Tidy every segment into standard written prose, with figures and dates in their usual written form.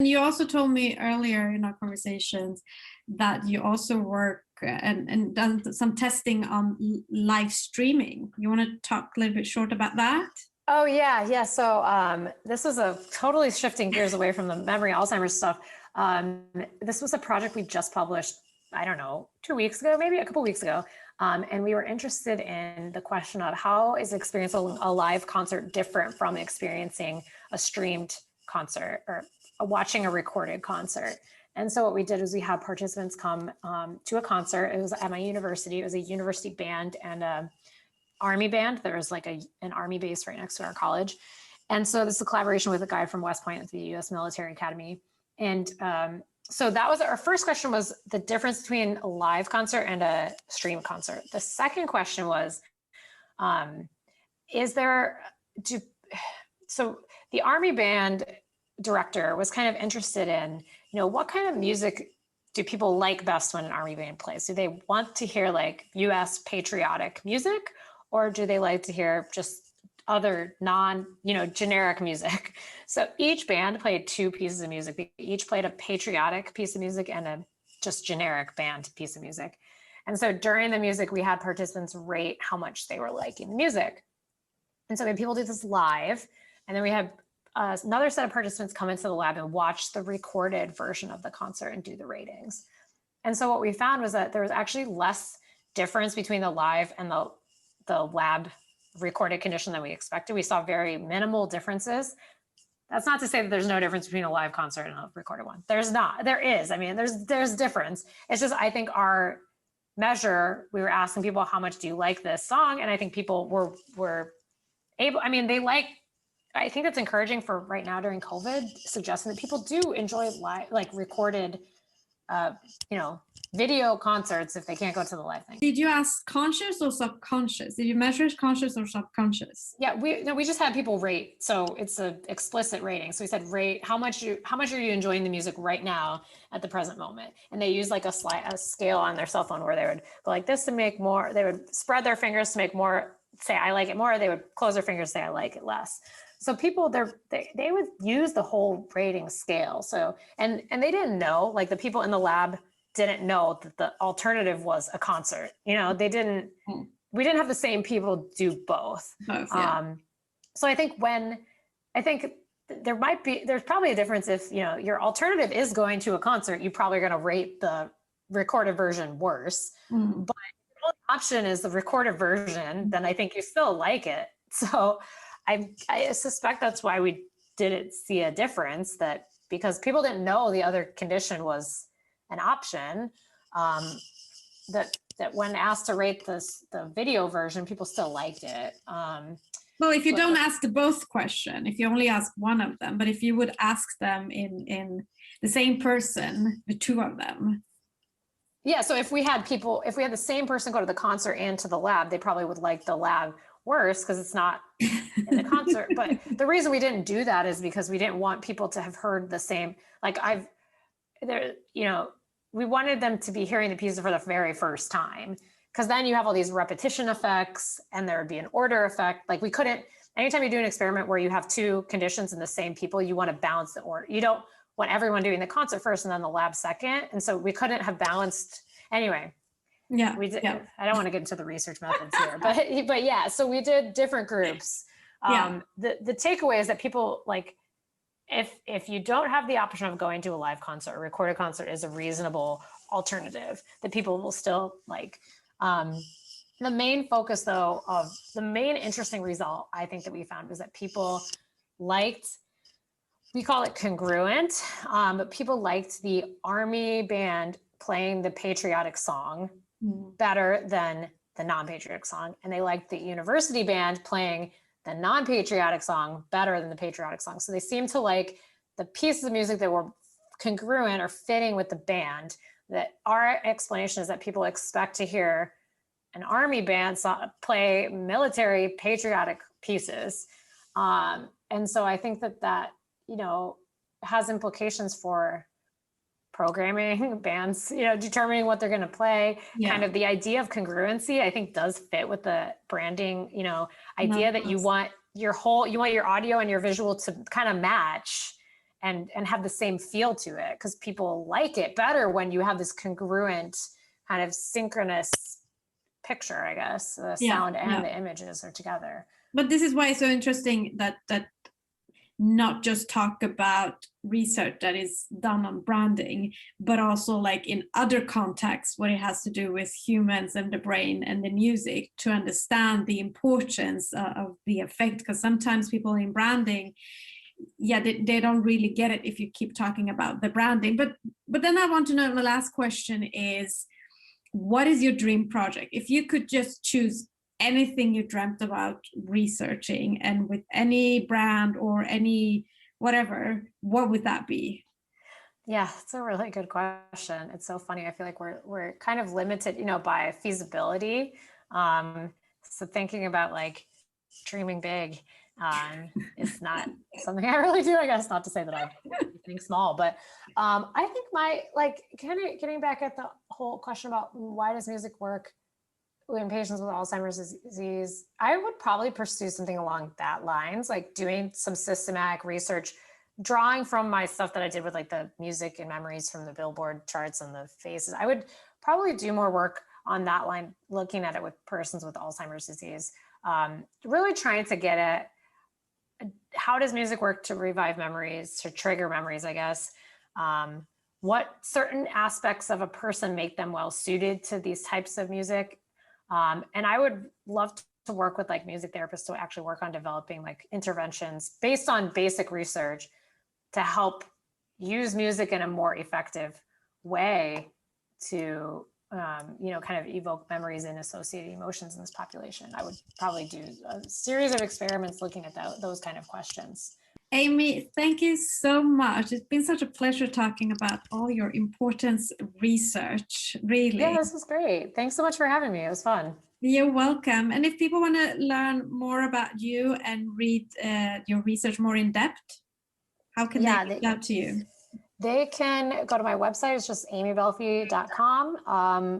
You also told me earlier in our conversations that you also work and done some testing on live streaming. You want to talk a little bit short about that? Oh yeah. So this was a totally shifting gears away from the memory Alzheimer's stuff. This was a project we just published, I don't know, 2 weeks ago, maybe a couple weeks ago. And we were interested in the question of how is experiencing a live concert different from experiencing a streamed concert or watching a recorded concert. And so what we did is we had participants come to a concert. It was at my university. It was a university band and a Army band. There was like an Army base right next to our college. And so this is a collaboration with a guy from West Point at the US Military Academy. And so that was our first question, was the difference between a live concert and a stream concert. The second question was, so the Army band director was kind of interested in, what kind of music do people like best when an Army band plays? Do they want to hear like US patriotic music, or do they like to hear just other generic music? So each band played 2 pieces of music. They each played a patriotic piece of music and a just generic band piece of music. And so during the music, we had participants rate how much they were liking the music. And so we had people do this live, and then we had another set of participants come into the lab and watch the recorded version of the concert and do the ratings. And so what we found was that there was actually less difference between the live and the lab recorded condition than we expected. We saw very minimal differences. That's not to say that there's no difference between a live concert and a recorded one. There's not. There is. I mean, there's difference. It's just, I think our measure, we were asking people, how much do you like this song? And I think people were able, I think that's encouraging for right now during COVID, suggesting that people do enjoy live, like recorded, video concerts if they can't go to the live thing. Did you ask conscious or subconscious? Did you measure conscious or subconscious? Yeah, we just had people rate. So it's an explicit rating. So we said, rate how much are you enjoying the music right now at the present moment? And they use like a scale on their cell phone where they would go like this to make more. They would spread their fingers to make more, say I like it more. Or they would close their fingers, say I like it less. So people, they would use the whole rating scale. So, and they didn't know, like the people in the lab didn't know that the alternative was a concert. We didn't have the same people do both. Yeah. So I think there's probably a difference if, your alternative is going to a concert, you're probably going to rate the recorded version worse. But if the only option is the recorded version, then I think you still like it. So I suspect that's why we didn't see a difference, that because people didn't know the other condition was an option, that when asked to rate the video version, people still liked it. Well, if you don't ask the both question, if you only ask one of them, but if you would ask them in the same person, the 2 of them. Yeah, so if we had the same person go to the concert and to the lab, they probably would like the lab worse because it's not in the concert. But the reason we didn't do that is because we didn't want people to have heard the same, we wanted them to be hearing the piece for the very first time, because then you have all these repetition effects and there would be an order effect. Like we couldn't, anytime you do an experiment where you have 2 conditions in the same people, you want to balance the order. You don't want everyone doing the concert first and then the lab second. And so we couldn't have balanced anyway. Yeah, we did. Yeah. I don't want to get into the research methods here, but yeah, so we did different groups. The takeaway is that people like, if you don't have the option of going to a live concert, a recorded concert is a reasonable alternative that people will still like. The main focus though of the main interesting result I think that we found was that people liked, we call it congruent, but people liked the Army band playing the patriotic song better than the non-patriotic song. And they liked the university band playing the non-patriotic song better than the patriotic song. So they seemed to like the pieces of music that were congruent or fitting with the band. That our explanation is that people expect to hear an Army band play military patriotic pieces. And so I think that, has implications for programming bands, determining what they're going to play. Kind of the idea of congruency, I think does fit with the branding, idea that you want your audio and your visual to kind of match. and have the same feel to it, because people like it better when you have this congruent kind of synchronous picture, I guess. The sound and the images are together. But this is why it's so interesting that not just talk about research that is done on branding, but also like in other contexts where it has to do with humans and the brain and the music, to understand the importance of the effect. Because sometimes people in branding, they don't really get it if you keep talking about the branding. But then I want to know, the last question is, what is your dream project? If you could just choose anything you dreamt about researching, and with any brand or any whatever, what would that be? Yeah, it's a really good question. It's so funny. I feel like we're kind of limited, by feasibility. So thinking about like dreaming big is not something I really do, I guess. Not to say that I think small, but I think my, like, kind of getting back at the whole question about why does music work in patients with Alzheimer's disease, I would probably pursue something along that lines, like doing some systematic research, drawing from my stuff that I did with like the music and memories from the Billboard charts and the faces. I would probably do more work on that line, looking at it with persons with Alzheimer's disease, really trying to get at how does music work to revive memories, to trigger memories, I guess. What certain aspects of a person make them well suited to these types of music. And I would love to work with like music therapists to actually work on developing like interventions based on basic research to help use music in a more effective way to, kind of evoke memories and associated emotions in this population. I would probably do a series of experiments looking at those kind of questions. Amy, thank you so much. It's been such a pleasure talking about all your important research, really. Yeah, this was great. Thanks so much for having me. It was fun. You're welcome. And if people want to learn more about you and read your research more in depth, how can they reach out to you? They can go to my website. It's just amybelfi.com.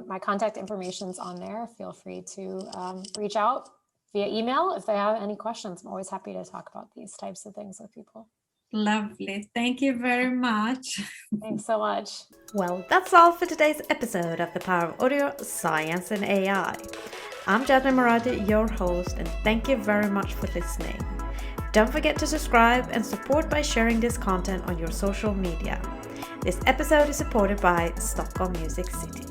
My contact information's on there. Feel free to reach out via email if they have any questions. I'm always happy to talk about these types of things with people. Lovely. Thank you very much. Thanks so much. Well, that's all for today's episode of The Power of Audio, Science and AI. I'm Jasmine Moradi, your host, and thank you very much for listening. Don't forget to subscribe and support by sharing this content on your social media. This episode is supported by Stockholm Music City.